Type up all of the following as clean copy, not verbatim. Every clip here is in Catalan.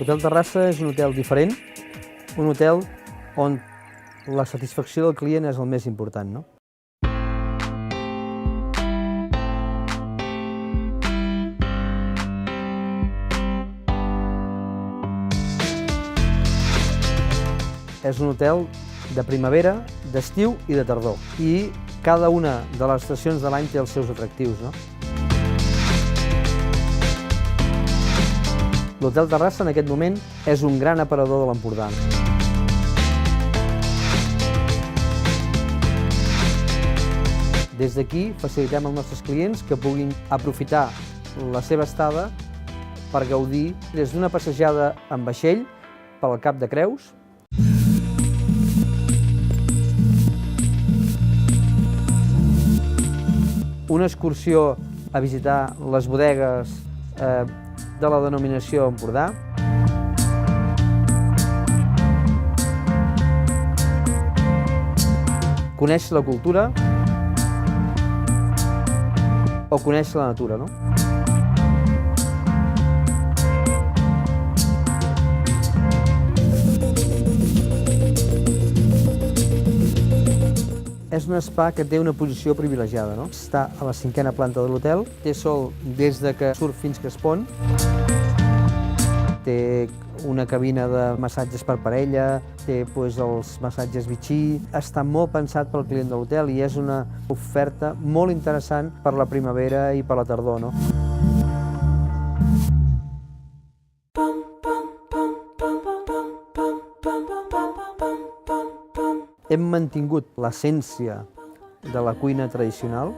Hotel Terrassa és un hotel diferent, un hotel on la satisfacció del client és el més important, no? És un hotel de primavera, d'estiu i de tardor. I cada una de les estacions de l'any té els seus atractius, no? L'Hotel Terrassa en aquest moment és un gran aparador de l'Empordà. Des d'aquí facilitem als nostres clients que puguin aprofitar la seva estada per gaudir des d'una passejada en vaixell pel Cap de Creus, una excursió a visitar les bodegues de la denominació Empordà, conèixer la cultura o conèixer la natura, no? És un spa que té una posició privilegiada, no? Està a la 5a planta de l'hotel, té sol des de que surt fins que es pon, té una cabina de massatges per parella, té els massatges Vichy, està molt pensat pel client de l'hotel i és una oferta molt interessant per la primavera i per la tardor, no? Hem mantingut l'essència de la cuina tradicional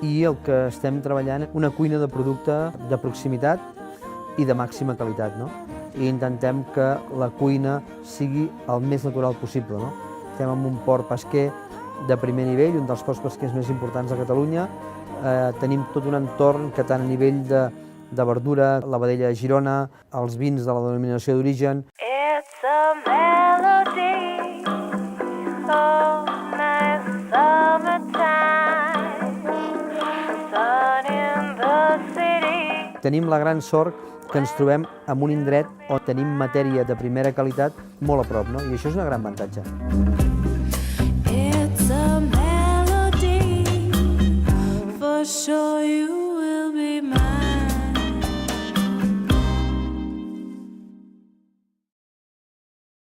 i el que estem treballant és una cuina de producte de proximitat i de màxima qualitat, no? I intentem que la cuina sigui el més natural possible, no? Estem en un port pesquer de primer nivell, un dels ports pesquers més importants de Catalunya. Tenim tot un entorn que tant a nivell de verdura, la vedella de Girona, els vins de la denominació d'origen. Tenim la gran sort que ens trobem en un indret on tenim matèria de primera qualitat molt a prop, no? I això és un gran avantatge.